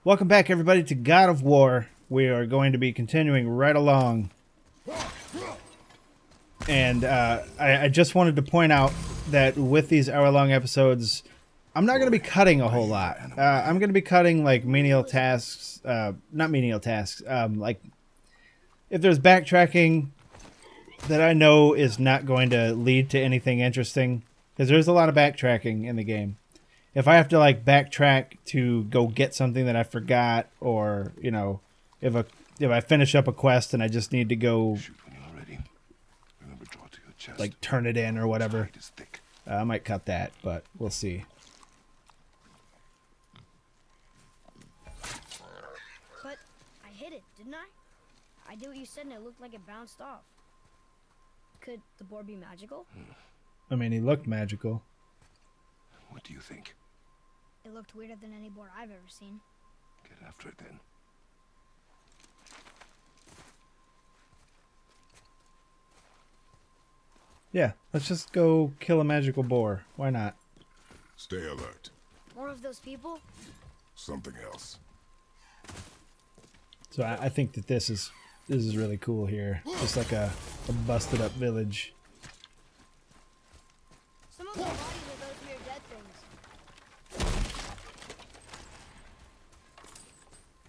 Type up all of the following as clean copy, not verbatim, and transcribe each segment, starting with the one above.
Welcome back, everybody, to God of War. We are going to be continuing right along. And I just wanted to point out that with these hour-long episodes, I'm not going to be cutting a whole lot. I'm going to be cutting, like, menial tasks. Not menial tasks. Like, if there's backtracking that I know is not going to lead to anything interesting, because there's a lot of backtracking in the game. If I have to, like, backtrack to go get something that I forgot, or, you know, if I finish up a quest and I just need to go, like, turn it in or whatever, I might cut that, but we'll see. But I hit it, didn't I? I did what you said and it looked like it bounced off. Could the boar be magical? I mean, he looked magical. What do you think? It looked weirder than any boar I've ever seen. Get after it then. Yeah, let's just go kill a magical boar. Why not? Stay alert. More of those people? Something else. So I think that this is really cool here. Just like a busted up village. Some of the bodies are those weird dead things.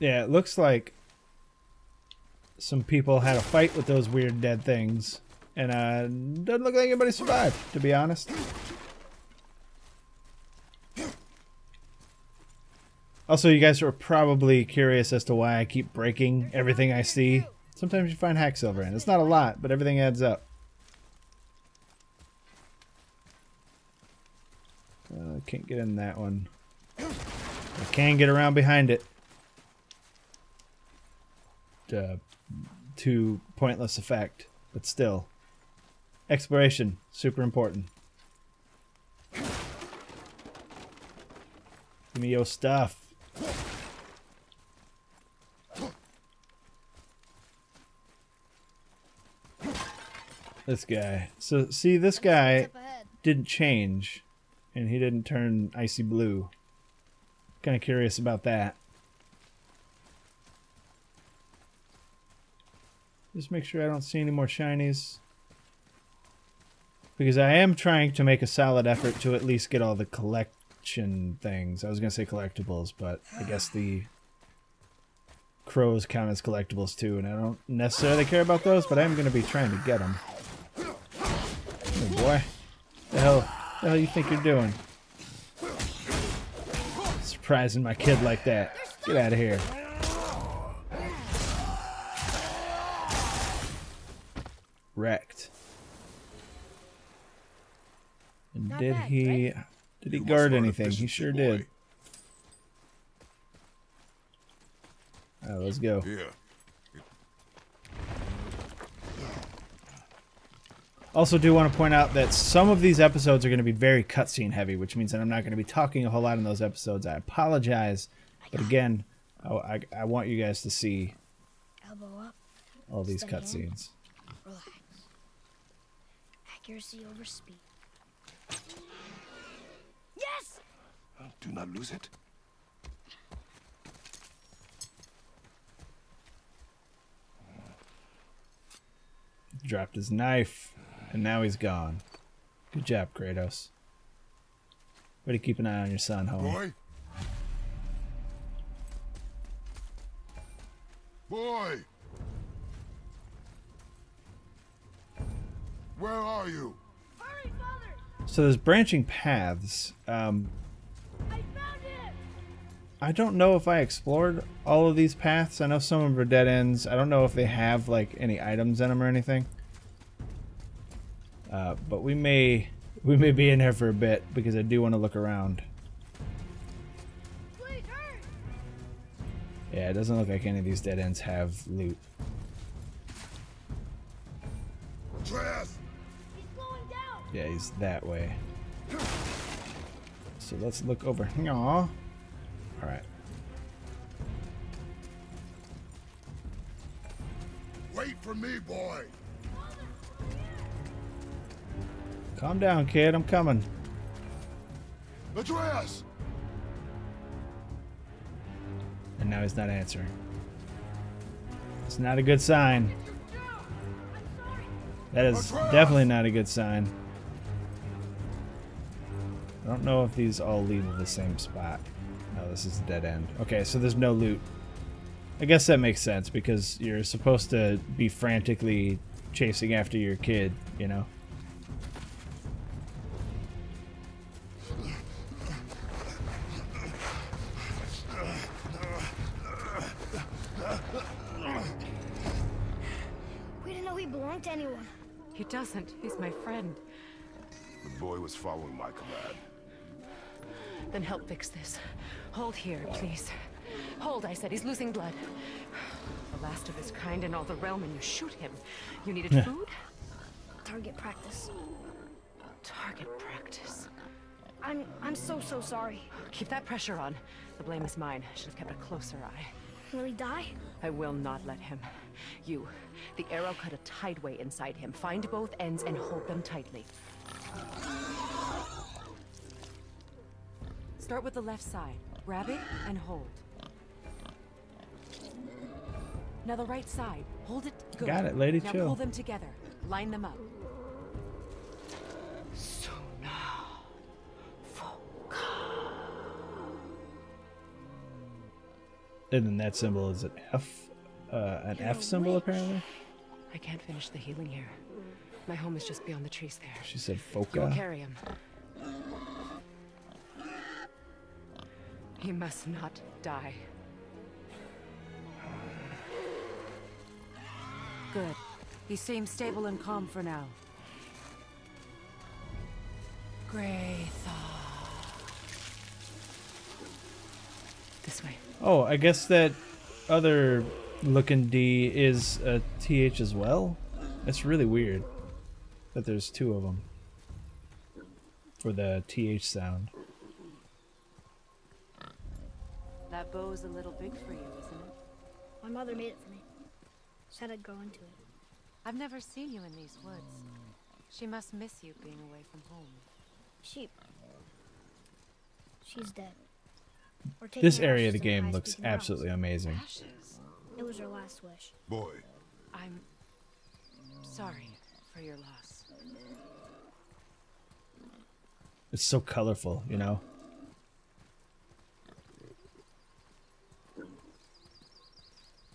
Yeah, it looks like some people had a fight with those weird dead things. And doesn't look like anybody survived, to be honest. Also, you guys are probably curious as to why I keep breaking everything I see. Sometimes you find hack silver in. It's not a lot, but everything adds up. Can't get in that one. I can get around behind it. To pointless effect, but still. Exploration, super important. Give me your stuff. This guy. So, see, this guy didn't change, and he didn't turn icy blue. Kind of curious about that. Just make sure I don't see any more shinies. Because I am trying to make a solid effort to at least get all the collection things. I was going to say collectibles, but I guess the crows count as collectibles too, and I don't necessarily care about those, but I'm going to be trying to get them. Oh boy. The hell you think you're doing? Surprising my kid like that. Get out of here. Wrecked. And did he guard anything? He sure did. Alright, let's go. Also do want to point out that some of these episodes are going to be very cutscene heavy, which means that I'm not going to be talking a whole lot in those episodes. I apologize, but again, I want you guys to see all these cutscenes. Relax. Accuracy over speed. Yes! Do not lose it. Dropped his knife, and now he's gone. Good job, Kratos. Way to keep an eye on your son, homie. Boy! Where are you? Hurry, Father! So there's branching paths. I found him! I don't know if I explored all of these paths. I know some of them are dead ends. I don't know if they have like any items in them or anything. But we may be in here for a bit because I do want to look around. Please, hurry! Yeah, it doesn't look like any of these dead ends have loot. Trash! He's slowing down! Yeah, he's that way. So let's look over here. Alright. Wait for me, boy! Calm down, kid. I'm coming. Atreus! And now he's not answering. It's not a good sign. That is definitely not a good sign. I don't know if these all lead to the same spot. No, this is a dead end. Okay, so there's no loot. I guess that makes sense because you're supposed to be frantically chasing after your kid, you know? We didn't know he belonged to anyone. He doesn't. He's my friend. The boy was following my command. Then help fix this. Hold here, please. Hold, I said. He's losing blood. The last of his kind in all the realm, and you shoot him. You needed food? Target practice. Target practice. I'm so sorry. Keep that pressure on. The blame is mine. I should have kept a closer eye. Will he die? I will not let him. You. The arrow cut a tideway inside him. Find both ends and hold them tightly. Start with the left side. Grab it and hold. Now the right side. Hold it. Good. Got it, lady. Now Chill. pull them together. Line them up. So now, And then that symbol is an F. An F symbol, apparently. I can't finish the healing here. My home is just beyond the trees there. She said You'll Foca. carry him. He must not die. Good. He seems stable and calm for now. Great thought. This way. Oh, I guess that other looking D is a TH as well? That's really weird that there's two of them for the TH sound. That bow's a little big for you, isn't it? My mother made it for me. Said I'd grow into it. I've never seen you in these woods. She must miss you being away from home. She's dead. We're taking This her area of ashes the in game high looks speaking rounds. absolutely amazing. Ashes. It was her last wish. Boy, I'm sorry for your loss. It's so colorful, you know?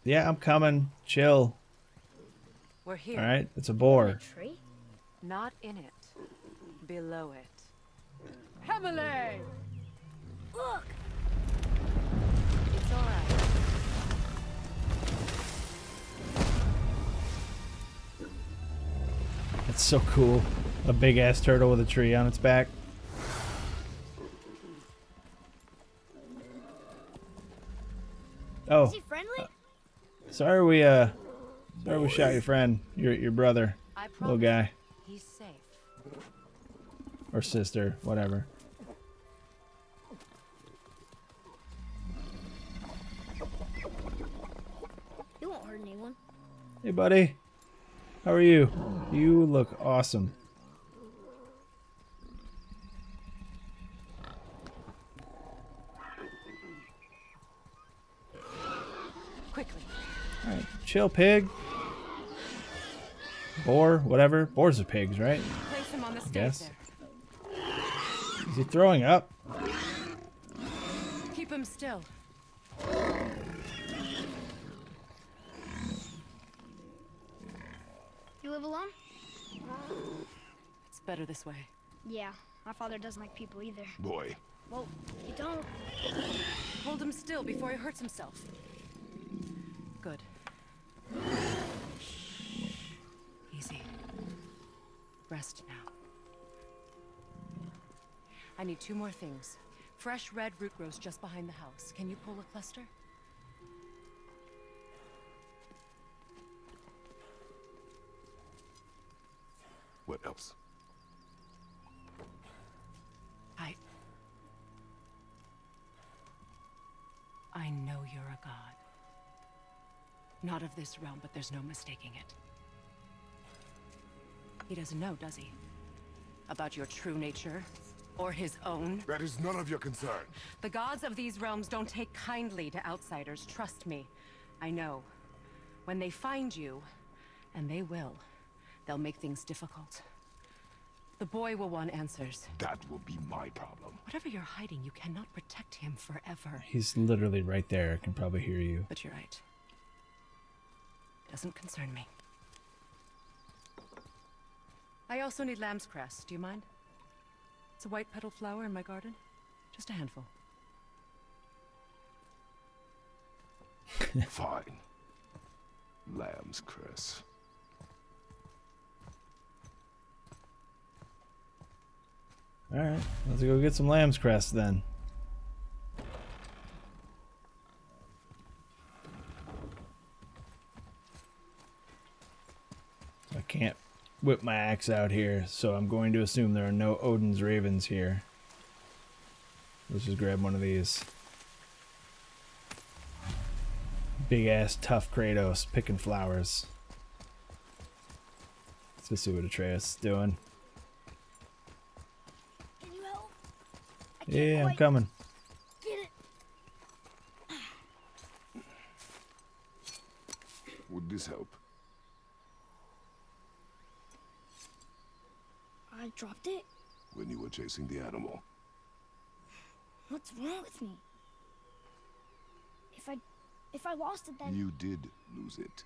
Yeah, I'm coming. Chill. We're here. Alright, it's a In boar. a tree? Not in it. Below it. Hemele! Look! It's alright. It's so cool. A big ass turtle with a tree on its back. Oh, Is he friendly? sorry we shot your friend, your brother, I little promise guy he's safe. or sister, whatever. You won't hurt anyone. Hey, buddy. How are you? You look awesome. Quickly. All right, chill, pig. Boar, whatever. Boars are pigs, right? Place him on the stage Yes. there. Is he throwing up? Keep him still. You live alone? It's better this way. Yeah. My father doesn't like people either. Boy, Well, you don't. Hold him still before he hurts himself. Good. Easy. Rest now. I need 2 more things. Fresh red root grows just behind the house. Can you pull a cluster? what else? I know you're a god. Not of this realm, but there's no mistaking it. He doesn't know, does he? About your true nature? Or his own? That is none of your concern. The gods of these realms don't take kindly to outsiders, trust me. I know. When they find you, and they will, they'll make things difficult. The boy will want answers. That will be my problem. Whatever you're hiding, you cannot protect him forever. He's literally right there. I can probably hear you. But you're right. Doesn't concern me. I also need lamb's cress. Do you mind? It's a white petal flower in my garden. Just a handful. Fine. Lamb's cress. Alright, let's go get some lamb's crest then. I can't whip my axe out here, so I'm going to assume there are no Odin's ravens here. Let's just grab one of these. Big ass tough Kratos picking flowers. Let's just see what Atreus is doing. Can you help? I can't Yeah, I'm quite coming. get it. Would this help? I dropped it. When you were chasing the animal. What's wrong with me? If I lost it, then You did lose it.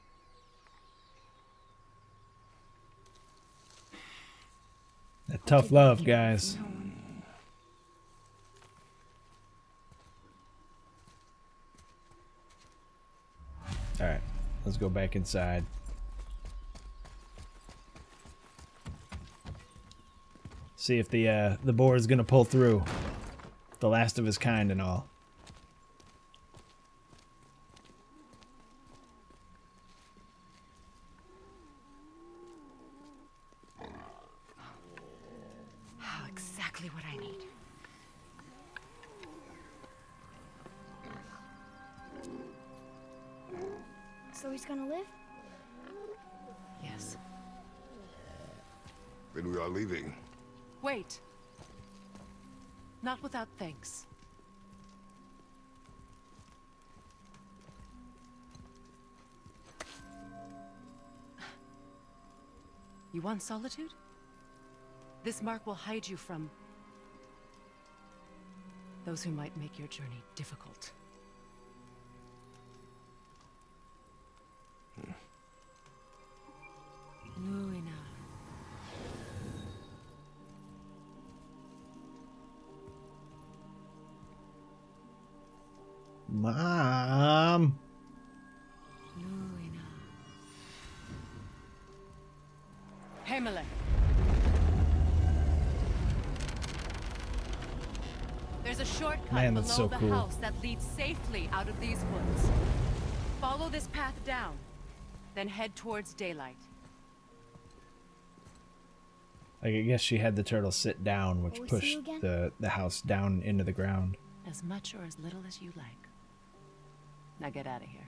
That tough love, guys. Alright, let's go back inside. See if the boar is gonna pull through. The last of his kind and all. Exactly what I need. so he's gonna live? Yes. Then we are leaving. Wait. Not without thanks. You want solitude? This mark will hide you from those who might make your journey difficult. Nuina. Mom! Nuina. Himalay. There's a shortcut Man, that's below so the cool. house that leads safely out of these woods. Follow this path down, then head towards daylight. Like, I guess she had the turtle sit down, which Will we see pushed you again? the house down into the ground. As much or as little as you like. Now get out of here.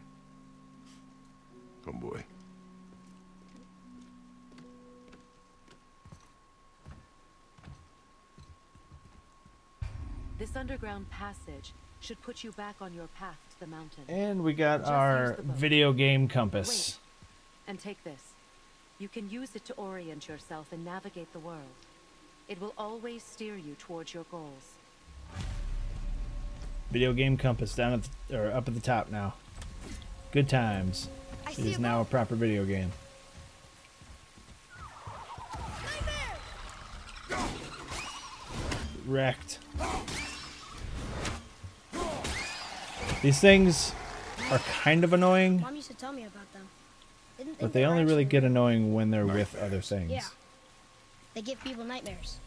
Come, boy. This underground passage should put you back on your path to the mountain. And we got Just our use the boat. video game compass. And take this. You can use it to orient yourself and navigate the world. It will always steer you towards your goals. Video game compass down at the, or up at the top now. Good times. I It see is a now a boat. proper video game. Nightmare! Wrecked. These things are kind of annoying, Mom used to tell me about them. Didn't think but they were only really actually get real. annoying when they're with other things. Yeah. They give people nightmares.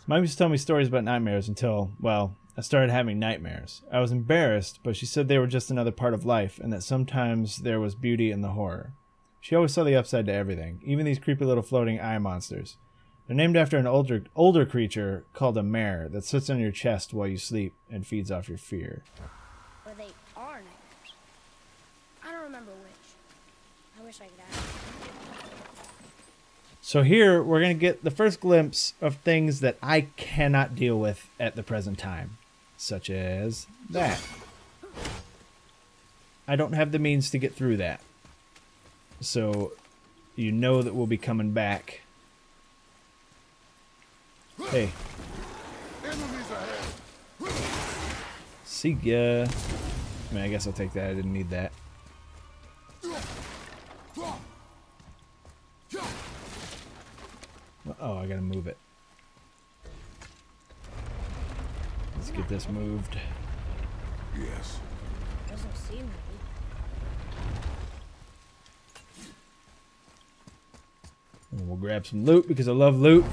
Mom used to tell me stories about nightmares until, well, I started having nightmares. I was embarrassed, but she said they were just another part of life and that sometimes there was beauty in the horror. She always saw the upside to everything, even these creepy little floating eye monsters. They're named after an older creature called a mare that sits on your chest while you sleep and feeds off your fear. Or they are nightmares. I don't remember which. I wish I could ask. So here we're going to get the first glimpse of things that I cannot deal with at the present time, such as that. I don't have the means to get through that. So you know that we'll be coming back. Hey. Enemies ahead. See ya. I mean, I guess I'll take that. I didn't need that. Oh, I gotta move it. Let's get this moved. Yes. Doesn't seem right. And we'll grab some loot because I love loot.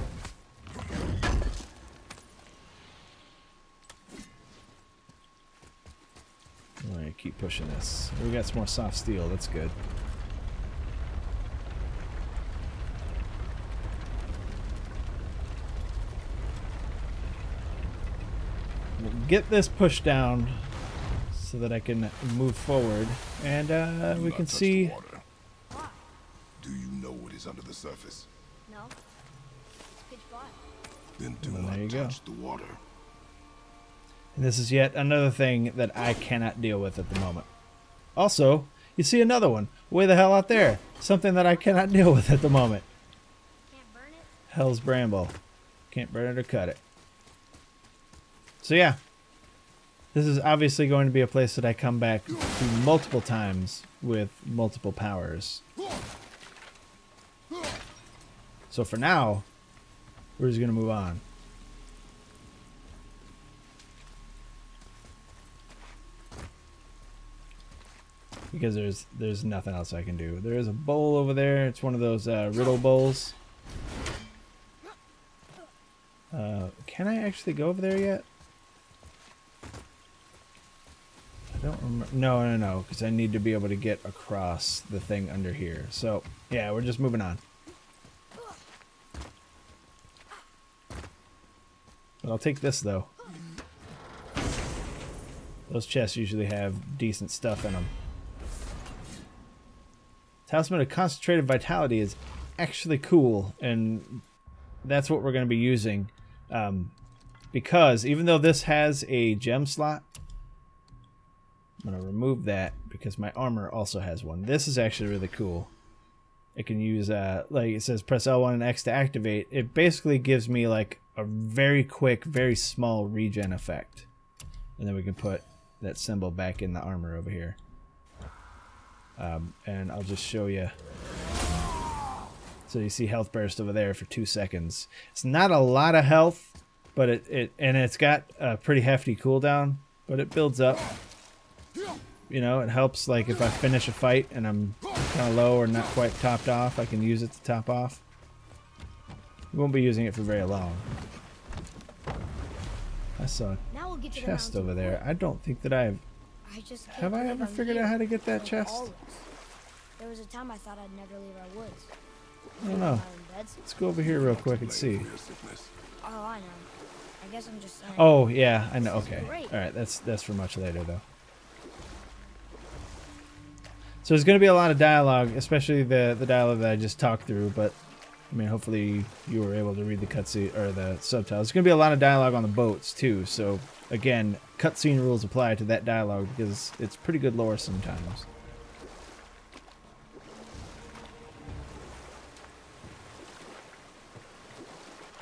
Alright, keep pushing this. We got some more soft steel, that's good. We'll get this pushed down so that I can move forward, and we can see. Do you know what is under the surface? No. It's pitch black. Then do Well, there you not go. touch the water. And this is yet another thing that I cannot deal with at the moment. Also, you see another one way the hell out there. Something that I cannot deal with at the moment. Can't burn it? Hell's Bramble. Can't burn it or cut it. So yeah, this is obviously going to be a place that I come back to multiple times with multiple powers. So for now, we're just going to move on. Because there's nothing else I can do. There is a bowl over there. It's one of those riddle bowls. Can I actually go over there yet? I don't remember. No, because I need to be able to get across the thing under here. So, yeah, we're just moving on. But I'll take this, though. Those chests usually have decent stuff in them. Talisman of Concentrated Vitality is actually cool, and that's what we're going to be using. Because even though this has a gem slot, I'm going to remove that because my armor also has one. This is actually really cool. It can use, like it says, press L1 and X to activate. It basically gives me like a very quick, very small regen effect. And then we can put that symbol back in the armor over here. And I'll just show you. So you see health burst over there for 2 seconds. It's not a lot of health, but it's got a pretty hefty cooldown, but it builds up. You know, it helps like if I finish a fight and I'm kind of low or not quite topped off, I can use it to top off. We won't be using it for very long. I saw Now we'll a get to the chest mountain over there. wood. I don't think that I've... I just can't Have I believe ever I'm figured here. out how to get that Like chest? always. There was a time I thought I'd never leave our woods. I don't know. Let's go over here real quick and see. For your sickness. Oh, I know. I guess I'm just saying. Oh, yeah, I know. Okay. Great. All right, that's for much later, though. So there's going to be a lot of dialogue, especially the dialogue that I just talked through, but I mean, hopefully you were able to read the cutscene or the subtitles. There's going to be a lot of dialogue on the boats, too. So, again, cutscene rules apply to that dialogue because it's pretty good lore sometimes.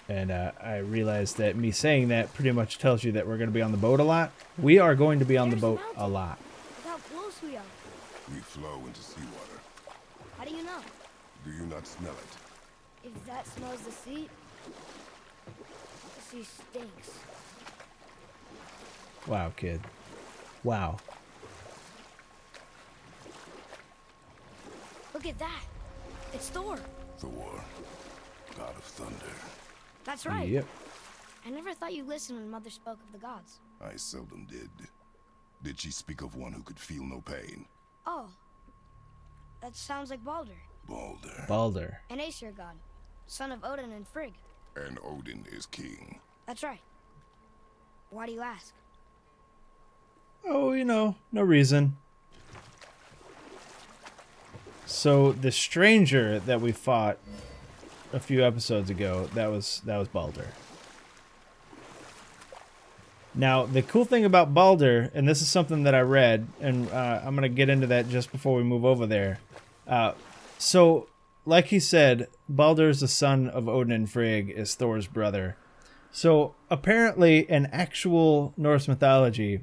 And I realized that me saying that pretty much tells you that we're going to be on the boat a lot. We are going to be on the There's the boat a mountain. lot. Look how close we are. We flow into seawater. How do you know? Do you not smell it? If that smells the sea, the sea stinks. Wow, kid. Wow. Look at that. It's Thor. Thor, god of thunder. That's right. Yep. I never thought you listened when Mother spoke of the gods. I seldom did. Did she speak of one who could feel no pain? Oh. That sounds like Baldur. Balder. Balder. An Aesir god. Son of Odin and Frigg. And Odin is king. That's right. Why do you ask? Oh, you know, no reason. So the stranger that we fought a few episodes ago, that was Baldur. Now, the cool thing about Baldur, and this is something that I read, and I'm going to get into that just before we move over there. So, like he said, Baldur is the son of Odin and Frigg, is Thor's brother. So, apparently, in actual Norse mythology,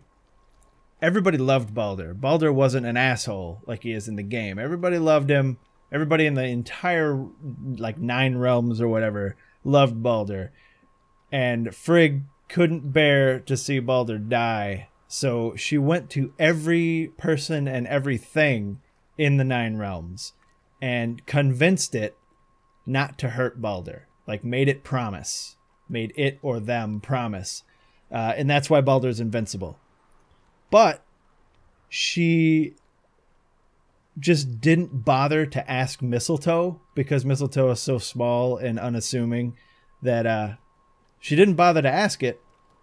everybody loved Baldur. Baldur wasn't an asshole like he is in the game. Everybody loved him. Everybody in the entire, like, 9 realms or whatever loved Baldur. And Frigg couldn't bear to see Baldur die, so she went to every person and everything in the 9 realms and convinced it not to hurt Baldur. Like, made it promise. Made it or them promise. And that's why Baldur's invincible. But she just didn't bother to ask Mistletoe, because Mistletoe is so small and unassuming that she didn't bother to ask it.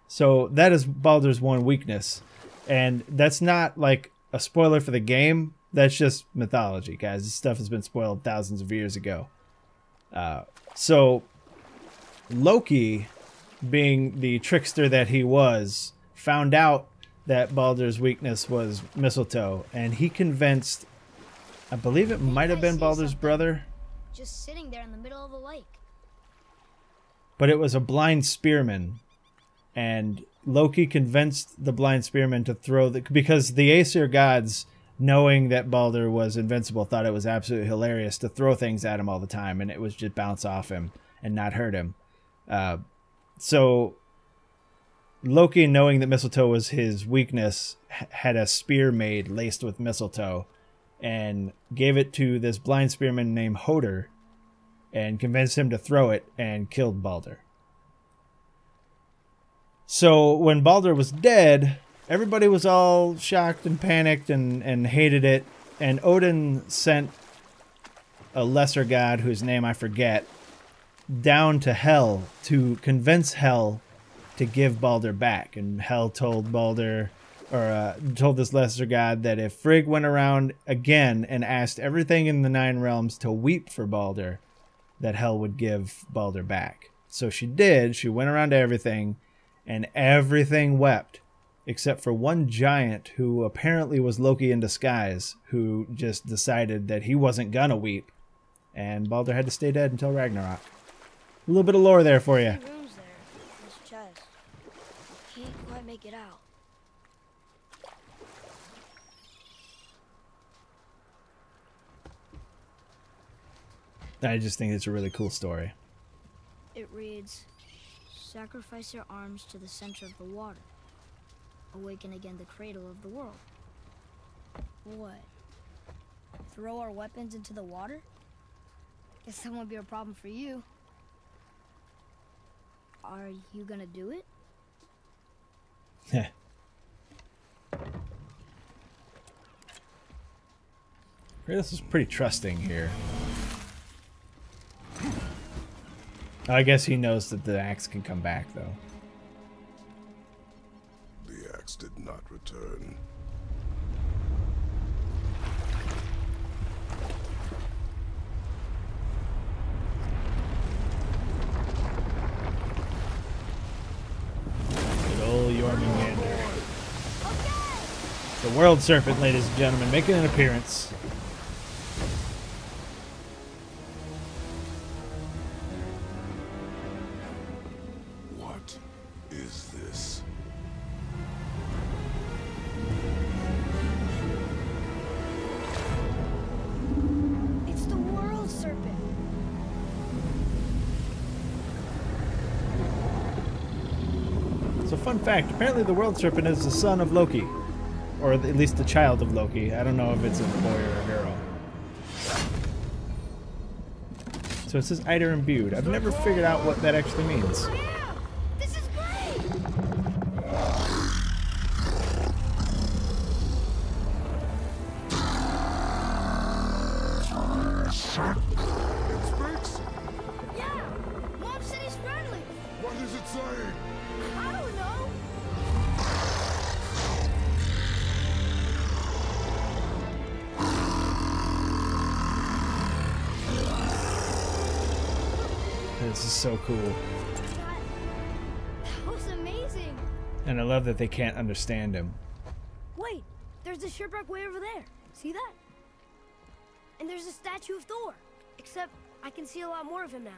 So that is Baldur's one weakness. And that's not like a spoiler for the game. That's just mythology, guys. This stuff has been spoiled thousands of years ago. So Loki, being the trickster that he was, found out that Baldur's weakness was mistletoe, and he convinced, I believe it might have been Baldur's brother. Just sitting there in the middle of the lake. But it was a blind spearman, and Loki convinced the blind spearman to throw because the Aesir gods, knowing that Baldur was invincible, thought it was absolutely hilarious to throw things at him all the time, and it was just bounce off him and not hurt him. So Loki, knowing that mistletoe was his weakness, had a spear made laced with mistletoe and gave it to this blind spearman named Hoder, and convinced him to throw it, and killed Baldur. So when Baldur was dead, everybody was all shocked and panicked and hated it. And Odin sent a lesser god, whose name I forget, down to Hell to convince Hell to give Baldur back. And Hell told Baldur, or told this lesser god, that if Frigg went around again and asked everything in the 9 realms to weep for Baldur, that Hell would give Baldur back. So she did. She went around to everything, and everything wept, except for one giant who apparently was Loki in disguise, who just decided that he wasn't gonna weep, and Baldur had to stay dead until Ragnarok. A little bit of lore there for you. Rooms there. This chest. Can't quite make it out. I just think it's a really cool story. It reads, sacrifice your arms to the center of the water. Awaken again the cradle of the world. What? Throw our weapons into the water? Guess that won't be a problem for you. Are you gonna do it? Heh. Kratos is pretty trusting here. I guess he knows that the axe can come back, though. The axe did not return. Good old Jormungandr. The world serpent, ladies and gentlemen, making an appearance. What is this? It's the world serpent. So, fun fact, apparently the world serpent is the son of Loki. Or at least the child of Loki. I don't know if it's a boy or a girl. So it says Eider imbued. I've never figured out what that actually means. Yeah! This is great! It speaks? Yeah! Mom said he's friendly! What is it saying? I don't know! This is so cool. That was amazing. And I love that they can't understand him. Wait, there's a shipwreck way over there. See that? And there's a statue of Thor. Except I can see a lot more of him now.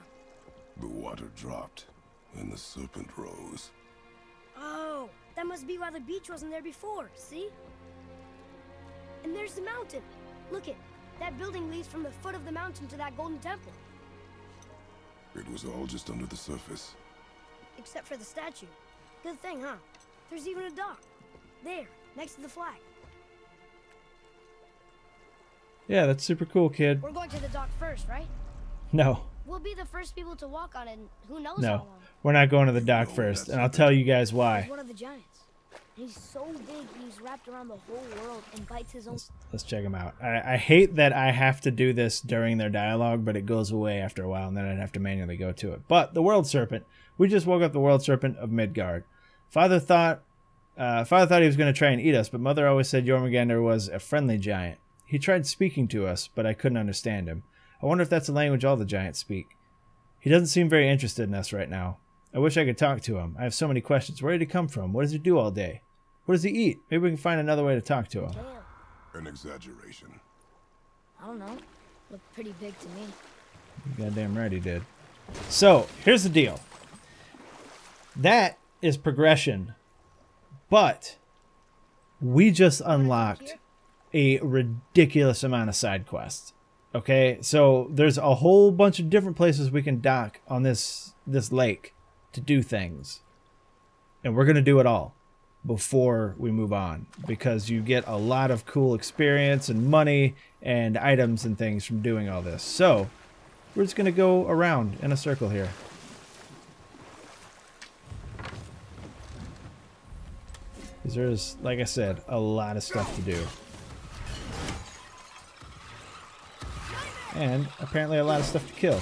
The water dropped, and the serpent rose. Oh, that must be why the beach wasn't there before, see? And there's the mountain. Look it, that building leads from the foot of the mountain to that golden temple. It was all just under the surface. Except for the statue. Good thing, huh? There's even a dock. There, next to the flag. Yeah, that's super cool, kid. We're going to the dock first, right? No. We'll be the first people to walk on it, and who knows how No. long. We're not going to the dock first, and I'll tell you guys why. He's one of the giants. He's so big, he's wrapped around the whole world and bites his own... Let's check them out. I hate that I have to do this during their dialogue, but it goes away after a while, and then I'd have to manually go to it. But the world serpent. We just woke up the world serpent of Midgard. Father thought he was going to try and eat us, but Mother always said Jormungandr was a friendly giant. He tried speaking to us, but I couldn't understand him. I wonder if that's a language all the giants speak. He doesn't seem very interested in us right now. I wish I could talk to him. I have so many questions. Where did he come from? What does he do all day? What does he eat? Maybe we can find another way to talk to him. An exaggeration. I don't know. Looked pretty big to me. Goddamn right he did. So, here's the deal. That is progression. But we just unlocked a ridiculous amount of side quests. Okay? So, there's a whole bunch of different places we can dock on this lake to do things. And we're going to do it all before we move on, because you get a lot of cool experience and money and items and things from doing all this. So we're just going to go around in a circle here. Because there's, like I said, a lot of stuff to do. And apparently a lot of stuff to kill.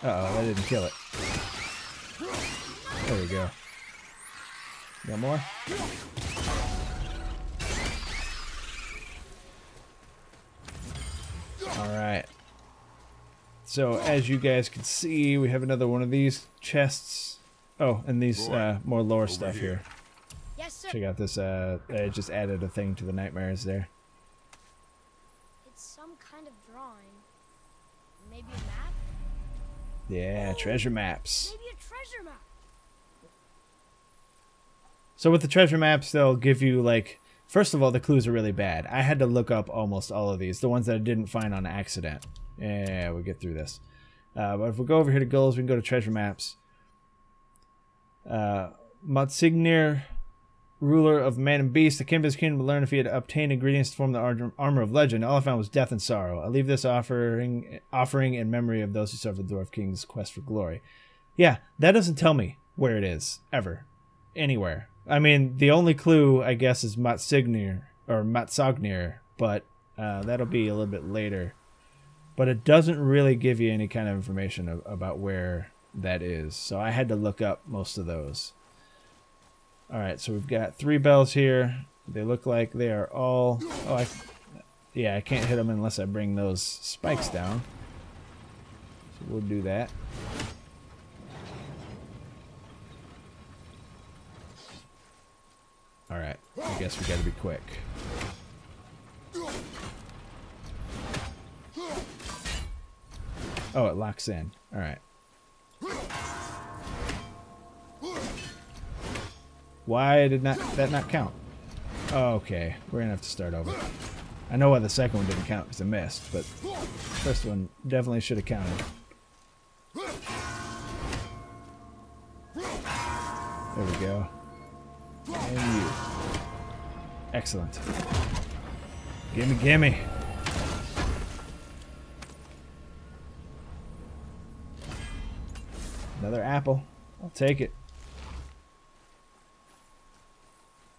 Uh-oh, that didn't kill it. There we go. Got more? Alright. So, as you guys can see, we have another one of these chests. Oh, and these more lore stuff here. Yes, sir. Check out this, I just added a thing to the nightmares there. It's some kind of drawing. Maybe a map? Yeah, treasure maps. Maybe a treasure map. So with the treasure maps, they'll give you, like, first of all, the clues are really bad. I had to look up almost all of these, the ones that I didn't find on accident. Yeah, we'll get through this. But if we go over here to goals, we can go to treasure maps. Motsignir, ruler of man and beast, I came to his kingdom to learn if he had obtained ingredients to form the armor of legend. All I found was death and sorrow. I leave this offering in memory of those who serve the Dwarf King's quest for glory. Yeah, that doesn't tell me where it is, ever. Anywhere. I mean, the only clue, I guess, is Motsignir, or Matsognir, but that'll be a little bit later. But it doesn't really give you any kind of information about where that is. So I had to look up most of those. Alright, so we've got 3 bells here. They look like they are all... Oh, yeah, I can't hit them unless I bring those spikes down. So we'll do that. Alright, I guess we gotta be quick. Oh, it locks in. Alright. Why did that not count? Okay, we're gonna have to start over. I know why the second one didn't count because I missed, but the first one definitely should have counted. There we go. And you. Excellent. Gimme, gimme. Another apple. I'll take it.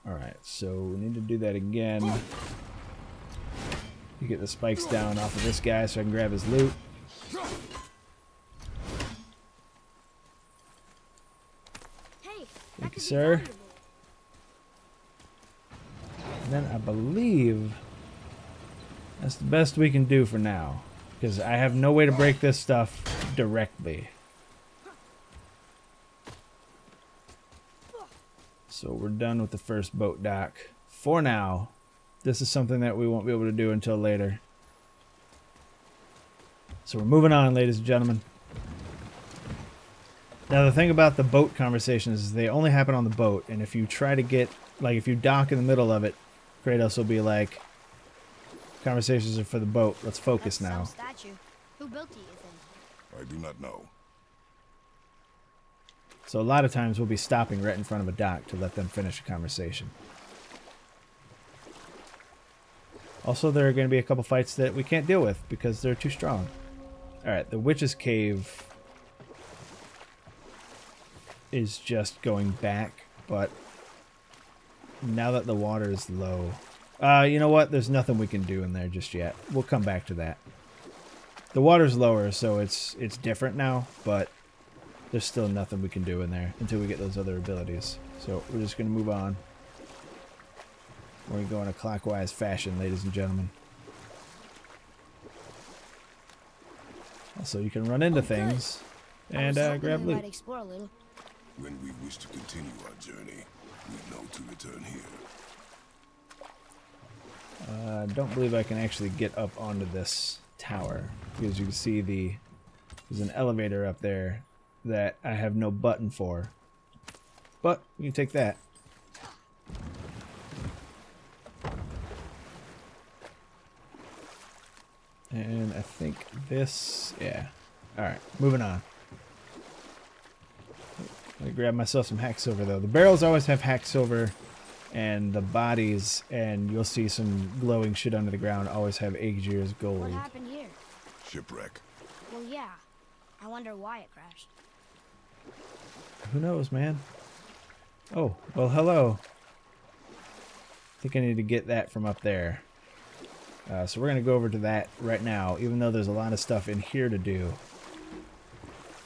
Alright, so we need to do that again. You get the spikes down off of this guy so I can grab his loot. Hey, Thank you, sir. And then I believe that's the best we can do for now. Because I have no way to break this stuff directly. So we're done with the first boat dock. For now, this is something that we won't be able to do until later. So we're moving on, ladies and gentlemen. Now the thing about the boat conversations is they only happen on the boat, and if you try to get, like if you dock in the middle of it, Kratos will be like, conversations are for the boat, let's focus now. Some statue. Who built it, you think? I do not know. So a lot of times we'll be stopping right in front of a dock to let them finish a conversation. Also, there are going to be a couple fights that we can't deal with because they're too strong. Alright, the Witch's Cave is just going back, but now that the water is low... you know what? There's nothing we can do in there just yet. We'll come back to that. The water's lower, so it's different now, but there's still nothing we can do in there until we get those other abilities. So we're just going to move on. We're going to go in a clockwise fashion, ladies and gentlemen. Also, you can run into things and grab loot. Explore a little. When we wish to continue our journey, we know to return here. I don't believe I can actually get up onto this tower because you can see there's an elevator up there that I have no button for. But you can take that. And I think this, yeah. Alright, moving on. Let me grab myself some hack silver though. The barrels always have hack silver, and the bodies, and you'll see some glowing shit under the ground, always have Aegir's gold. What happened here? Shipwreck. Well, yeah. I wonder why it crashed. Who knows, man? Oh, well, hello. I think I need to get that from up there. So we're going to go over to that right now, even though there's a lot of stuff in here to do.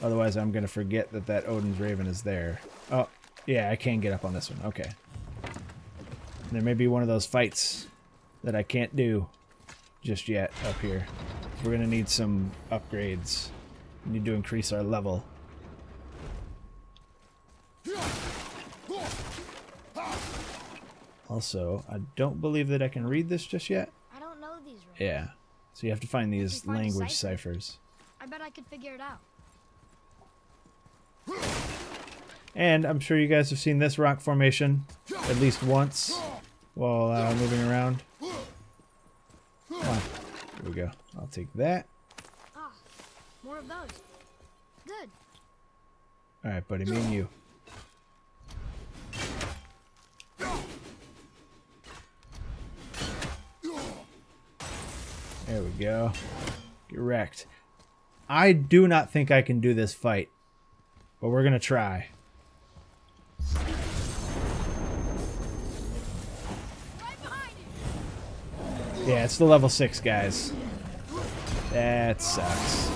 Otherwise, I'm going to forget that Odin's Raven is there. Oh, yeah, I can get up on this one. Okay. There may be one of those fights that I can't do just yet up here. We're going to need some upgrades. We need to increase our level. Also, I don't believe that I can read this just yet. I don't know these rules. Yeah. So you have to find these If we find a language cipher, ciphers. I bet I could figure it out. And I'm sure you guys have seen this rock formation at least once while moving around. Come on. Here we go. I'll take that. Ah, more of those. Good. Alright, buddy. Me and you. There we go. Get wrecked. I do not think I can do this fight, but we're going to try. Yeah, it's the level 6 guys. That sucks.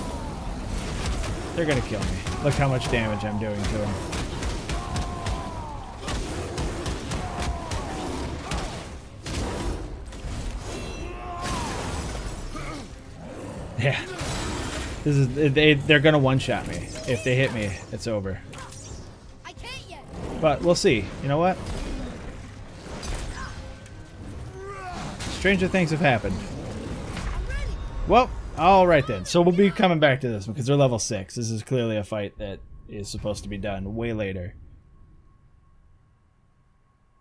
They're going to kill me. Look how much damage I'm doing to them. Yeah. This is they're gonna one-shot me. If they hit me, it's over. I can't yet. But we'll see. You know what? Stranger things have happened. Well, alright then. So we'll be coming back to this one because they're level 6. This is clearly a fight that is supposed to be done way later.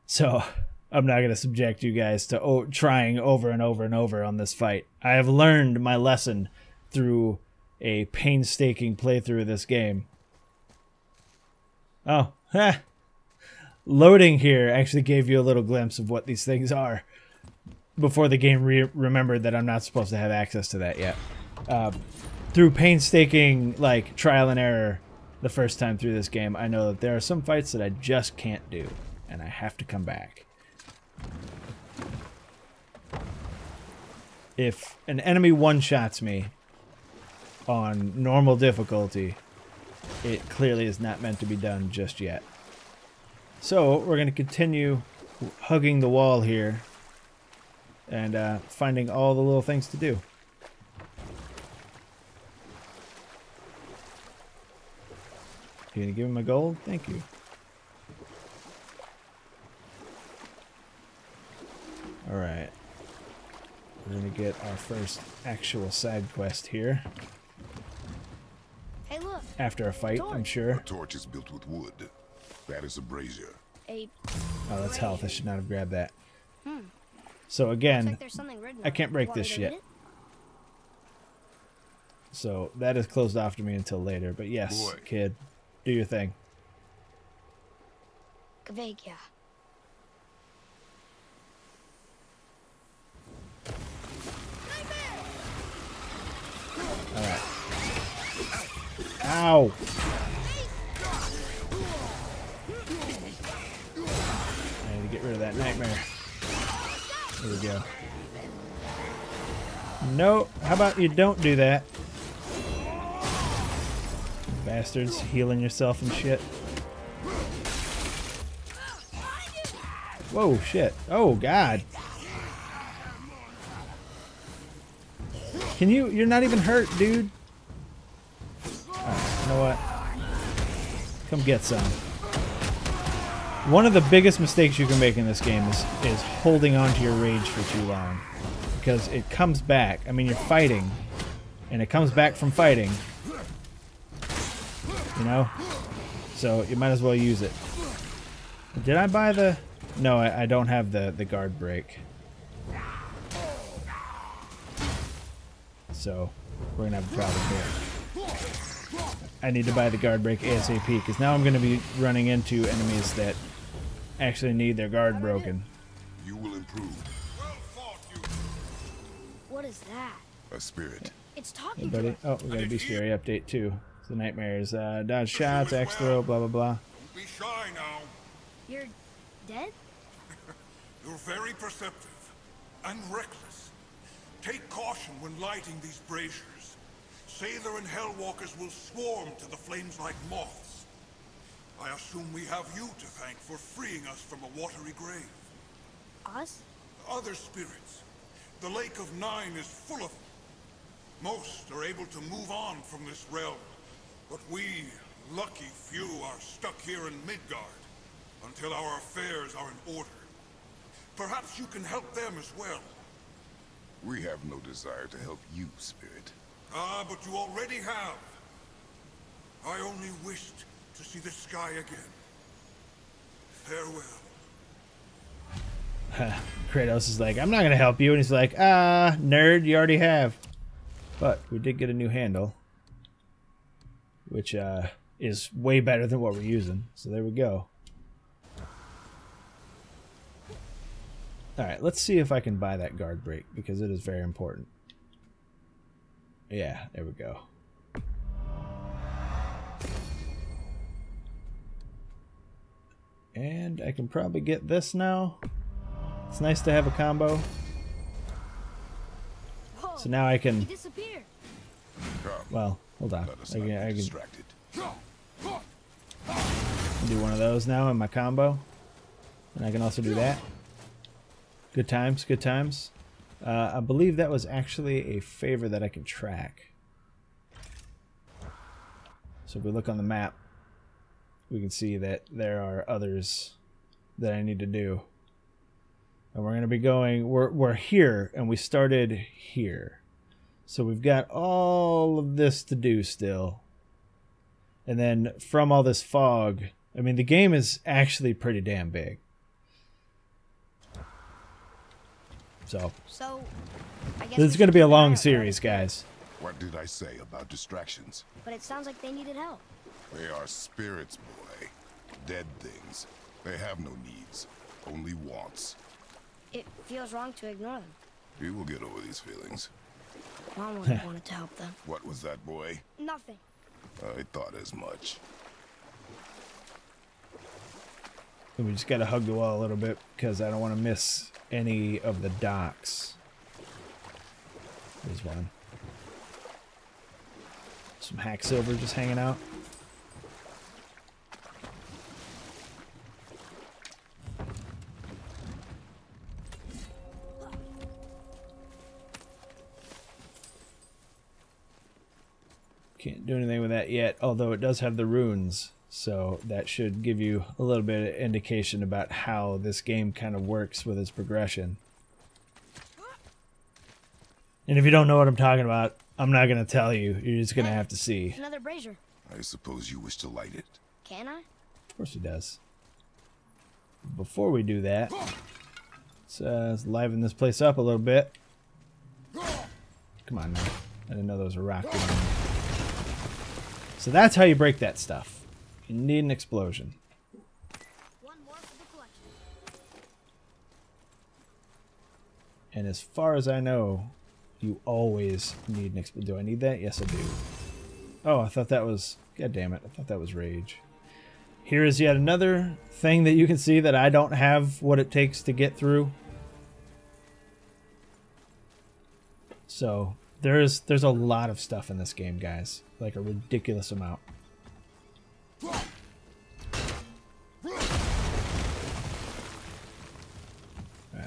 So I'm not going to subject you guys to trying over and over and over on this fight. I have learned my lesson through a painstaking playthrough of this game. Oh, loading here actually gave you a little glimpse of what these things are before the game remembered that I'm not supposed to have access to that yet. Through painstaking like trial and error the first time through this game, I know that there are some fights that I just can't do, and I have to come back. If an enemy one-shots me on normal difficulty, it clearly is not meant to be done just yet. So we're going to continue hugging the wall here and finding all the little things to do. You gonna give him a gold? Thank you. Alright. We're gonna get our first actual side quest here. Hey, look. After a fight, I'm sure. A torch is built with wood. That is a brazier. A Oh, that's health. I should not have grabbed that. Hmm. So Looks again, like there's something written I on can't it. break Want me this to shit. read it? So that is closed off to me until later. But yes, Boy. kid, do your thing. Kvegia. Alright. Ow! I need to get rid of that nightmare. There we go. No, how about you don't do that? Bastards, healing yourself and shit. Whoa, shit. Oh, God. Can you... You're not even hurt, dude. Alright, you know what? Come get some. One of the biggest mistakes you can make in this game is holding on to your rage for too long. Because it comes back. I mean, you're fighting. And it comes back from fighting. You know? So, you might as well use it. Did I buy the... No, I don't have the guard break. So, we're gonna have a problem here. I need to buy the guard break ASAP, because now I'm gonna be running into enemies that actually need their guard broken. You will improve. What is that? A spirit. It's Hey, talking buddy. to us. Oh, we got a bestiary update too. The nightmares, dodge shots, axe throw, blah blah blah. Don't be shy now. You're dead? You're very perceptive and reckless. Take caution when lighting these braziers. Sather and Hellwalkers will swarm to the flames like moths. I assume we have you to thank for freeing us from a watery grave. Us? Other spirits. The Lake of Nine is full of them. Most are able to move on from this realm, but we, lucky few, are stuck here in Midgard until our affairs are in order. Perhaps you can help them as well. We have no desire to help you, spirit. Ah, but you already have. I only wished to see the sky again. Farewell. Kratos is like, I'm not gonna help you, and he's like, nerd, you already have. But we did get a new handle, which is way better than what we're using. So there we go. Alright, let's see if I can buy that guard break, because it is very important. Yeah, there we go. And I can probably get this now. It's nice to have a combo. Whoa, So now I he can... disappeared. Come. Well, hold on. Let us I not can be do distracted. one of those now in my combo. And I can also do that. Good times, good times. I believe that was actually a favor that I can track. So if we look on the map, we can see that there are others that I need to do. And we're going to be going, we're here, and we started here. So we've got all of this to do still. And then from all this fog, I mean, the game is actually pretty damn big. So I guess this is we going to should be a keep an eye long out for series, other guys. What did I say about distractions? But it sounds like they needed help. They are spirits, boy. Dead things. They have no needs, only wants. It feels wrong to ignore them. We will get over these feelings. Mom would have wanted to help them. What was that, boy? Nothing. I thought as much. And we just got to hug the wall a little bit because I don't want to miss any of the docks. There's one. Some hack silver just hanging out. Can't do anything with that yet, although it does have the runes. So that should give you a little bit of indication about how this game kind of works with its progression. And if you don't know what I'm talking about, I'm not going to tell you. You're just going to have to see. Another brazier. I suppose you wish to light it. Can I? Of course he does. Before we do that, let's liven this place up a little bit. Come on now. I didn't know there was a rock in there. So that's how you break that stuff. You need an explosion. One more for the collection. And as far as I know, you always need an explosion. Do I need that? Yes, I do. Oh, I thought that was... God damn it. I thought that was rage. Here is yet another thing that you can see that I don't have what it takes to get through. So there's a lot of stuff in this game, guys. Like a ridiculous amount. Alright,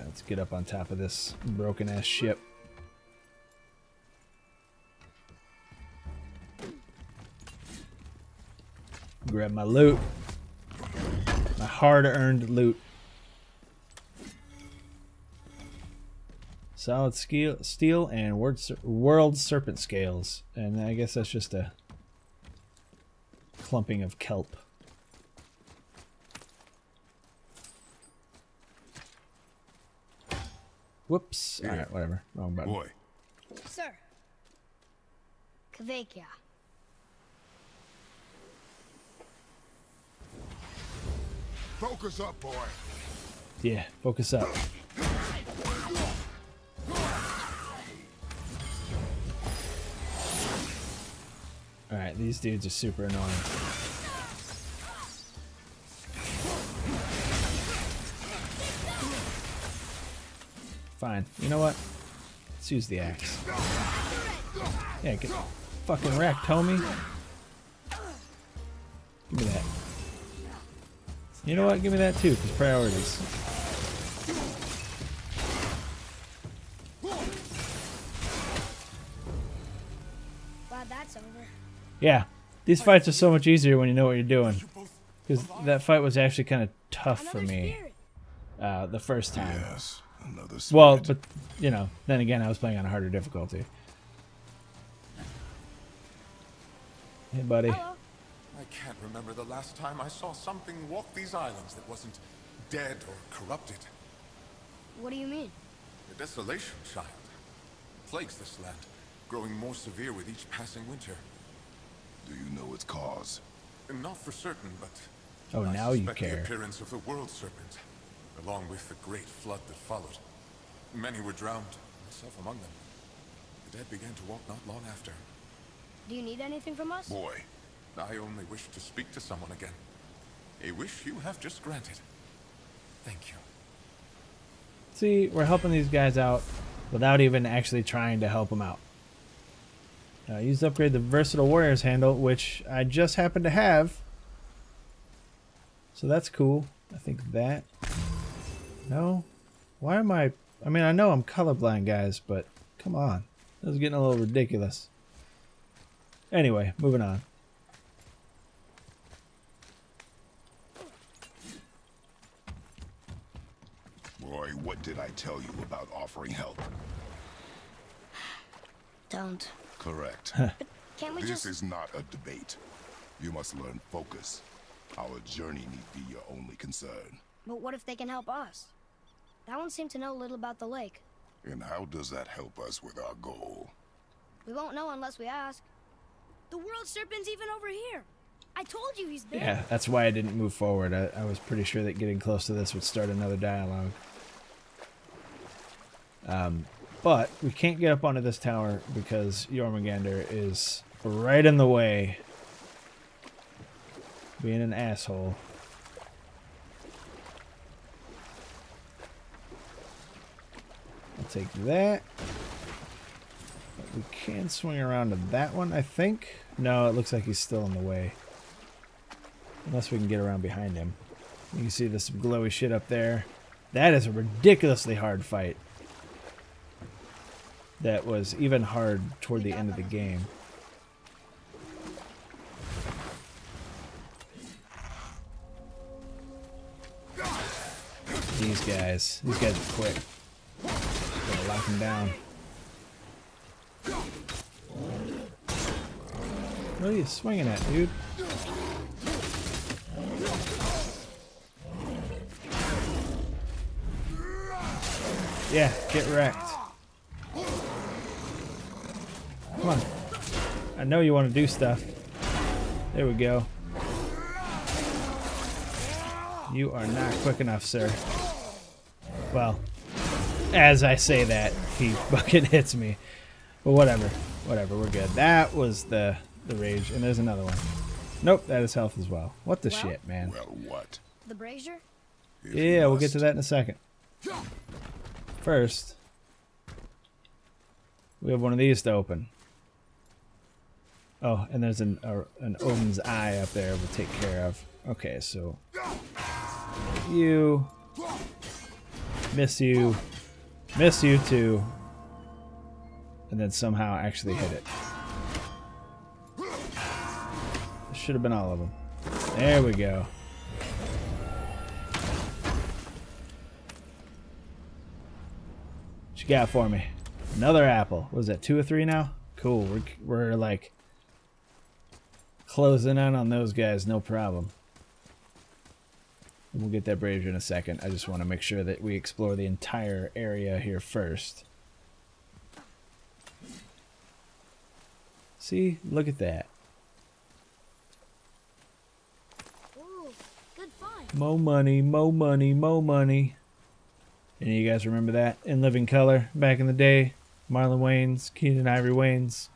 let's get up on top of this broken ass ship. Grab my loot. My hard-earned loot. Solid steel and world serpent scales. And I guess that's just a clumping of kelp. Whoops. Here. Alright, whatever. Wrong button. Boy, Sir. Kvekia. focus up, boy. Yeah, focus up. Alright, these dudes are super annoying. Fine. You know what? Let's use the axe. Yeah, get fucking wrecked, homie. Give me that. You know what? Give me that too, because priorities. Glad that's over. Yeah, these fights are so much easier when you know what you're doing. Because that fight was actually kind of tough for me the first time. Yes, another Well, spirit. but, you know, then again, I was playing on a harder difficulty. Hey, buddy. Hello. I can't remember the last time I saw something walk these islands that wasn't dead or corrupted. What do you mean? The desolation, child, plagues this land, growing more severe with each passing winter. Do you know its cause? And not for certain, but Oh, I now you suspect care. the appearance of the world serpent, along with the great flood that followed. Many were drowned, myself among them. The dead began to walk not long after. Do you need anything from us? Boy, I only wish to speak to someone again. A wish you have just granted. Thank you. See, we're helping these guys out without even actually trying to help them out. Use to upgrade the Versatile Warriors handle, which I just happen to have. So that's cool. I think that... No? Why am I... I mean, I know I'm colorblind, guys, but come on. This is getting a little ridiculous. Anyway, moving on. boy, what did I tell you about offering help? Don't. Correct. Can't we This just... is not a debate. You must learn focus. Our journey need be your only concern. But what if they can help us? That one seemed to know little about the lake. And how does that help us with our goal? We won't know unless we ask. The world serpent's even over here. I told you he's there. Yeah, that's why I didn't move forward. I was pretty sure that getting close to this would start another dialogue. But we can't get up onto this tower because Jormungandr is right in the way. Being an asshole. I'll take that. But we can swing around to that one, I think. No, it looks like he's still in the way. Unless we can get around behind him. You can see this glowy shit up there. That is a ridiculously hard fight. That was even hard toward the end of the game. these guys. These guys are quick. Gotta lock them down. What are you swinging at, dude? Yeah, get wrecked. Come on. I know you want to do stuff. There we go. You are not quick enough, sir. Well, as I say that, he fucking hits me. But whatever. Whatever, we're good. That was the rage. And there's another one. Nope, that is health as well. What the shit, man? Well, what? The brazier? Yeah, we'll get to that in a second. First, we have one of these to open. Oh, and there's an Odin's eye up there we'll take care of. Okay, so you miss you too, and then somehow actually hit it. Should have been all of them. There we go. What you got for me? Another apple. What is that, 2 or 3 now? Cool. We're like closing in on those guys, no problem. We'll get that brazier in a second. I just want to make sure that we explore the entire area here first. See? Look at that. Ooh, good find. Mo money, mo money, mo money. Any of you guys remember that? In Living Color, back in the day? Marlon Wayans, Keenan Ivory Wayans.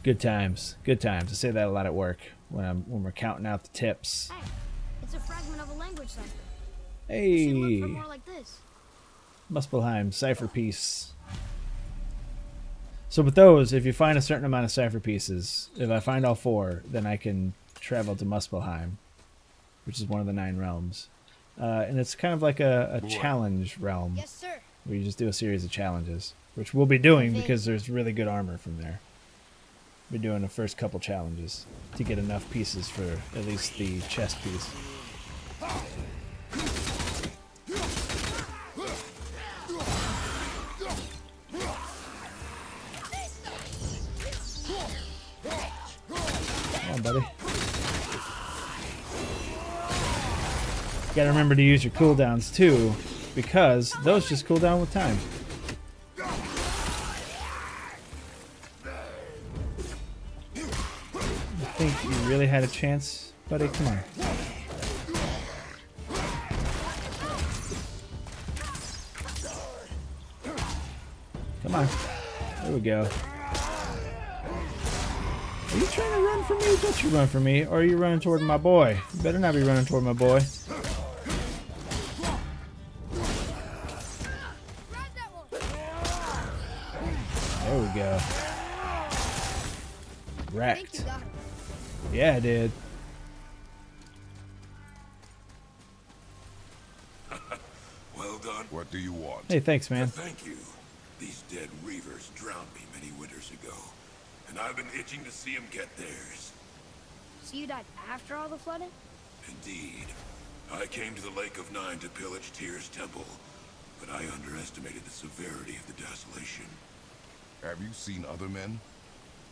Good times. Good times. I say that a lot at work when we're counting out the tips. Hey, it's a fragment of a language cipher. Hey, Should look for more like this. Muspelheim cipher piece. So with those, if you find a certain amount of cipher pieces, if I find all 4, then I can travel to Muspelheim, which is one of the 9 realms. And it's kind of like a challenge realm. Yes, sir. Where you just do a series of challenges, which we'll be doing because there's really good armor from there. We're doing the first couple challenges to get enough pieces for at least the chest piece. Come on, buddy. You gotta remember to use your cooldowns too, because those just cool down with time. I think you really had a chance, buddy. Come on. Come on. There we go. Are you trying to run from me? Don't you run from me, or are you running toward my boy? You better not be running toward my boy. There we go. Wrecked. Yeah, I did. Well done. What do you want? Hey, thanks, man. Thank you. These dead reavers drowned me many winters ago, and I've been itching to see them get theirs. So you died after all the flooding? Indeed. I came to the Lake of Nine to pillage Tyr's temple, but I underestimated the severity of the desolation. Have you seen other men?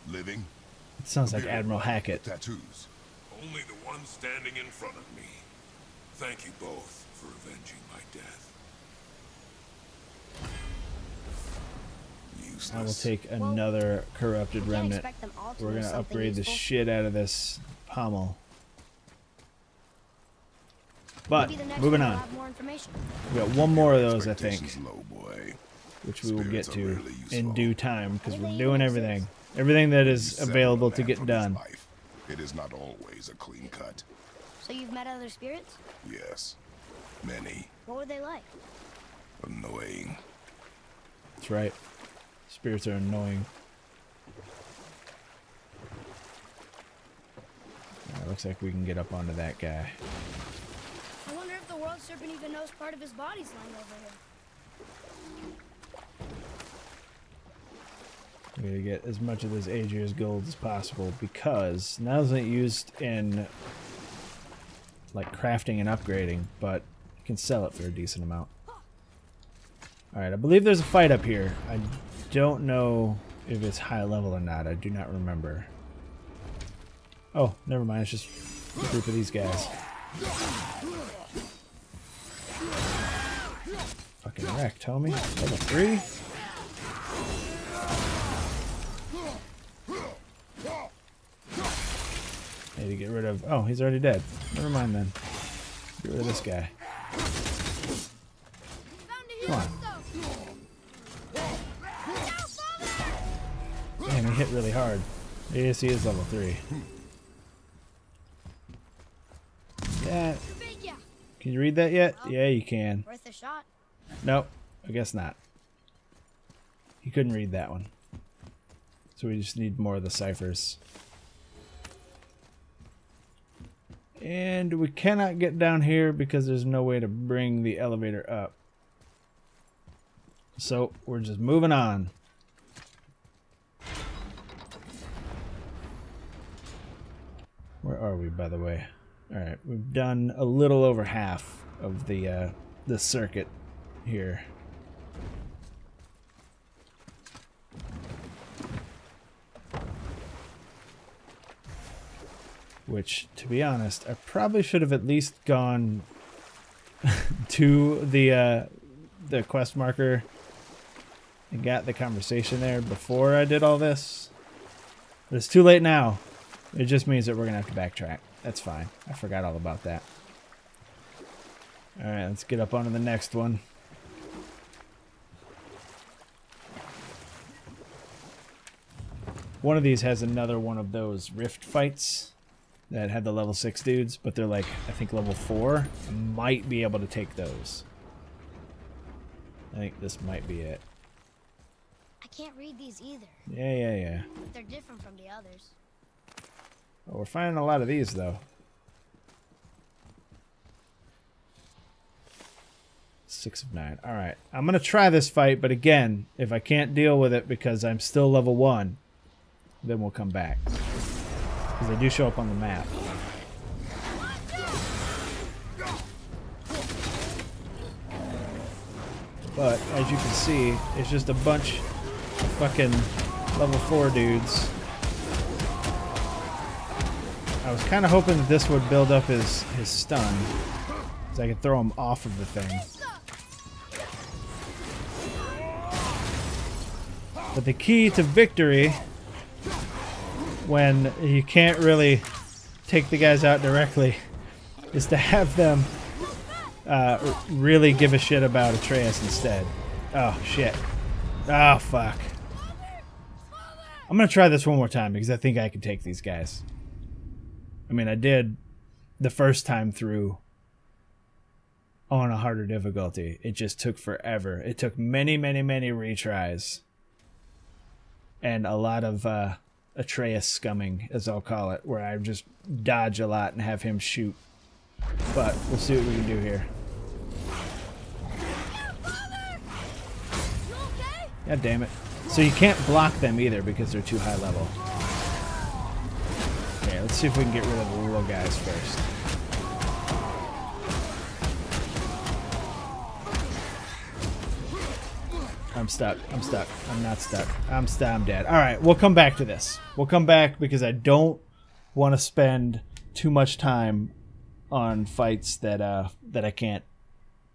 Living? It sounds like Admiral Hackett. Tattoos. Only the one standing in front of me. Thank you both for avenging my death. Useless. I will take another corrupted Can't remnant. expect them all to We're know gonna something upgrade the useful. shit out of this pommel. But Maybe the next moving one will on, have more information. we got one more of those, I think, Expectations low, boy. which we will get Spirits are to rarely in useful. due time because we're Anything doing even everything, everything that is Severed available a to man get from his done. life. It is not always a clean cut. So you've met other spirits? Yes. Many. What were they like? Annoying. That's right. Spirits are annoying. Looks like we can get up onto that guy. I wonder if the world serpent even knows part of his body's lying over here. We gotta get as much of this Aegir's gold as possible because now isn't it used in like crafting and upgrading, but you can sell it for a decent amount. Alright, I believe there's a fight up here. I don't know if it's high level or not. I do not remember. Oh, never mind. It's just a group of these guys. Fucking wrecked, homie. Level 3? Need to get rid of... Oh, he's already dead. Never mind then. Get rid of this guy. Come on. Damn, he hit really hard. Yes, he is level 3. Yeah. Can you read that yet? Yeah, you can. Worth a shot. Nope, I guess not. He couldn't read that one. So we just need more of the ciphers. And we cannot get down here because there's no way to bring the elevator up. So we're just moving on. Where are we, by the way? Alright, we've done a little over half of the circuit here. Which, to be honest, I probably should have at least gone to the quest marker and got the conversation there before I did all this. But it's too late now. It just means that we're going to have to backtrack. That's fine. I forgot all about that. Alright, let's get up onto the next one. One of these has another one of those rift fights that had the level 6 dudes, but they're like, I think level 4. I might be able to take those. I think this might be it. I can't read these either. Yeah. But they're different from the others. Well, we're finding a lot of these, though. 6 of 9. Alright, I'm going to try this fight, but again, if I can't deal with it because I'm still level 1, then we'll come back. Because they do show up on the map. But, as you can see, it's just a bunch of fucking level 4 dudes. I was kind of hoping that this would build up his stun, so I could throw him off of the thing. But the key to victory, when you can't really take the guys out directly, is to have them really give a shit about Atreus instead. Oh, shit. Oh, fuck. I'm going to try this one more time because I think I can take these guys. I mean, I did the first time through on a harder difficulty. It just took forever. It took many, many, many retries. And a lot of Atreus scumming, as I'll call it, where I just dodge a lot and have him shoot. But we'll see what we can do here. God damn it. So you can't block them either because they're too high level. Okay, let's see if we can get rid of the little guys first. I'm stuck. I'm stuck. I'm not stuck. I'm dead. Alright, we'll come back to this. We'll come back because I don't want to spend too much time on fights that I can't,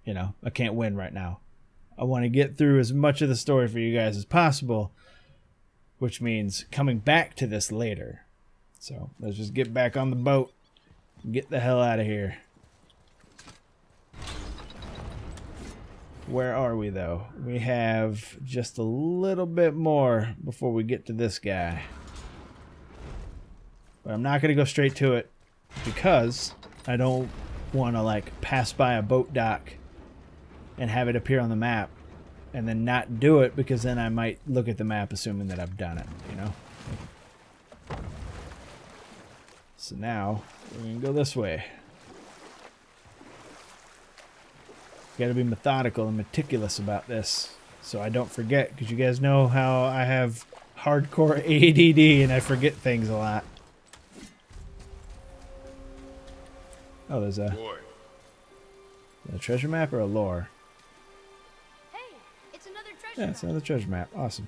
I can't win right now. I want to get through as much of the story for you guys as possible, which means coming back to this later. So let's just get back on the boat and get the hell out of here. Where are we, though? We have just a little bit more before we get to this guy. But I'm not going to go straight to it because I don't want to, like, pass by a boat dock and have it appear on the map and then not do it because then I might look at the map assuming that I've done it, So now we're going to go this way. Got to be methodical and meticulous about this so I don't forget, because you guys know how I have hardcore ADD and I forget things a lot. Oh, there's a treasure map or a lore? Hey, it's another treasure Yeah, it's another treasure map. Awesome.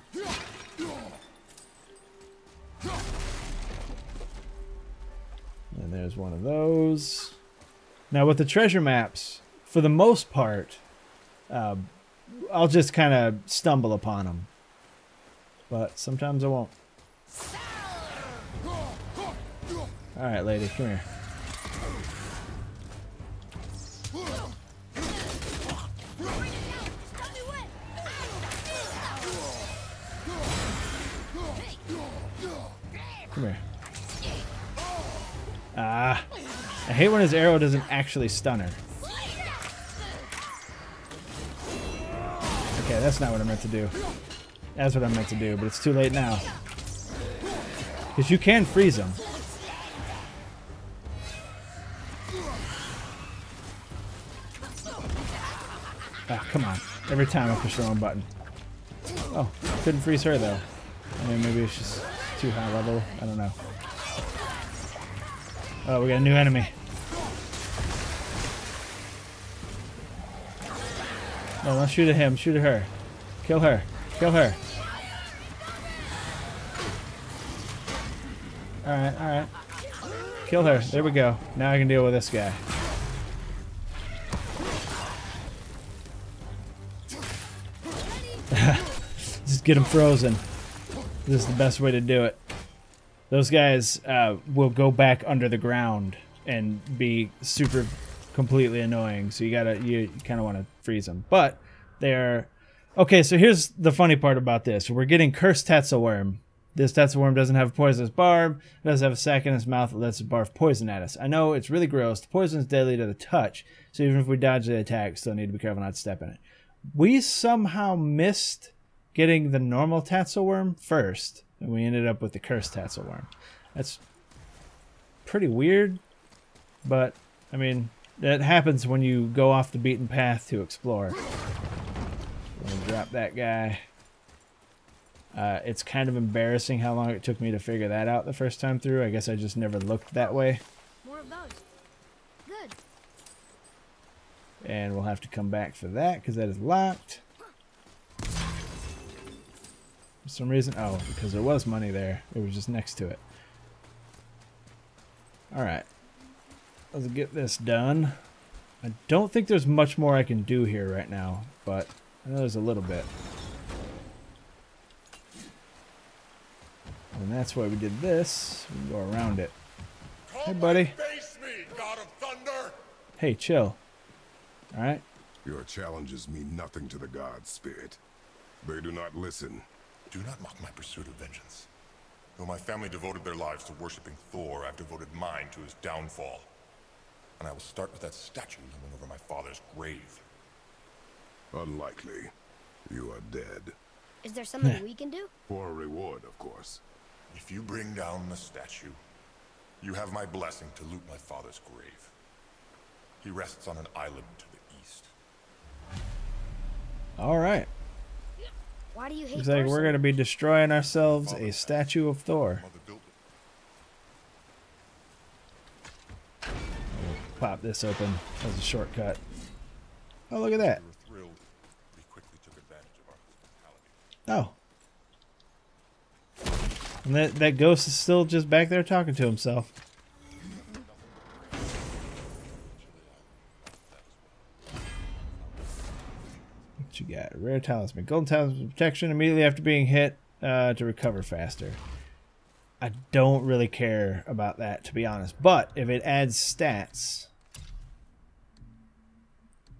And there's one of those. Now with the treasure maps, for the most part, I'll just kind of stumble upon them. But sometimes I won't. Alright, lady, come here. Come here. Ah. I hate when his arrow doesn't actually stun her. Okay, that's not what I meant to do. That's what I meant to do, but it's too late now. Because you can freeze them. Ah, come on. Every time I push the wrong button. Oh, couldn't freeze her though. I mean, maybe it's just too high level. I don't know. Oh, we got a new enemy. No, don't shoot at him. Shoot at her. Kill her. Kill her. Alright, alright. Kill her. There we go. Now I can deal with this guy. Just get him frozen. This is the best way to do it. Those guys will go back under the ground and be super completely annoying. So you kind of want to freeze them. But they're okay. So here's the funny part about this: we're getting cursed Tatzelworm. This Tatzelworm doesn't have a poisonous barb. It doesn't have a sac in its mouth that lets it barf poison at us. I know it's really gross. The poison is deadly to the touch. So even if we dodge the attack, still need to be careful not to step in it. We somehow missed getting the normal Tatzelworm first, and we ended up with the cursed Tatzelworm. That's pretty weird, but I mean, that happens when you go off the beaten path to explore. We'll drop that guy. It's kind of embarrassing how long it took me to figure that out the first time through. I guess I just never looked that way. More of those. Good. And we'll have to come back for that because that is locked. For some reason, oh, because there was money there. It was just next to it. Alright. Let's get this done. I don't think there's much more I can do here right now, but I know there's a little bit. And that's why we did this. We can go around it. Hey, buddy. Face me, God of Thunder! Hey, chill. Alright? Your challenges mean nothing to the gods, Spirit. They do not listen. Do not mock my pursuit of vengeance. Though my family devoted their lives to worshipping Thor, I've devoted mine to his downfall. And I will start with that statue looming over my father's grave. Unlikely. You are dead. Is there something we can do? For a reward, of course. If you bring down the statue, you have my blessing to loot my father's grave. He rests on an island to the east. Alright. Why do you hate Looks like Thor we're so going to be much? destroying ourselves a statue of Thor. Mother built it. Pop this open as a shortcut. Oh, look at that. We were thrilled. We quickly took advantage of our hospitality. Oh. And that ghost is still just back there talking to himself. What you got? Rare talisman. Golden talisman protection immediately after being hit to recover faster. I don't really care about that, to be honest. But if it adds stats...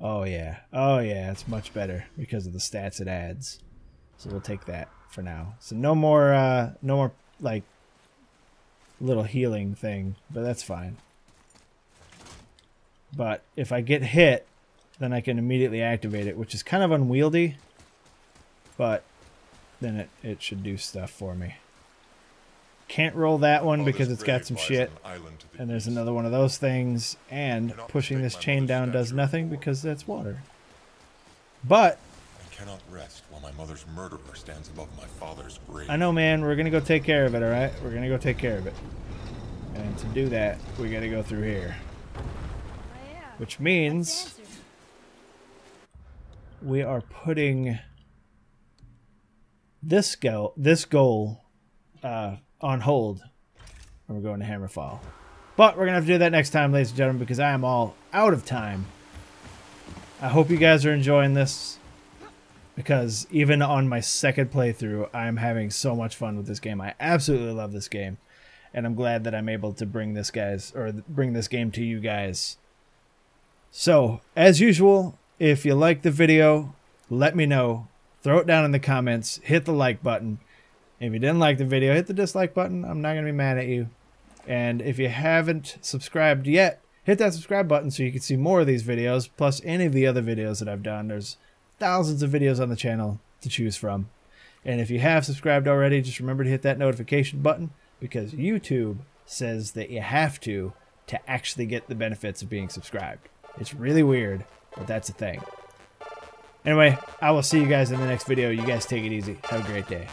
Oh yeah. Oh yeah, it's much better because of the stats it adds. So we'll take that for now. So no more like little healing thing, but that's fine. But if I get hit, then I can immediately activate it, which is kind of unwieldy, but then it should do stuff for me. Can't roll that one because it's got some shit, and there's another one of those things, and pushing this chain down does nothing because that's water. But I cannot rest while my mother's murderer stands above my father's grave. I know, man, we're gonna go take care of it, alright? We're gonna go take care of it. And to do that, we gotta go through here. which means we are putting this goal on hold, and we're going to Hammerfall. But we're gonna have to do that next time, ladies and gentlemen, because I am all out of time. I hope you guys are enjoying this, because even on my second playthrough, I'm having so much fun with this game. I absolutely love this game, and I'm glad that I'm able to bring this game to you guys. So, as usual, if you like the video, let me know. Throw it down in the comments. Hit the like button. If you didn't like the video, hit the dislike button. I'm not going to be mad at you. And if you haven't subscribed yet, hit that subscribe button so you can see more of these videos, plus any of the other videos that I've done. There's thousands of videos on the channel to choose from. And if you have subscribed already, just remember to hit that notification button, because YouTube says that you have to actually get the benefits of being subscribed. It's really weird, but that's a thing. Anyway, I will see you guys in the next video. You guys take it easy. Have a great day.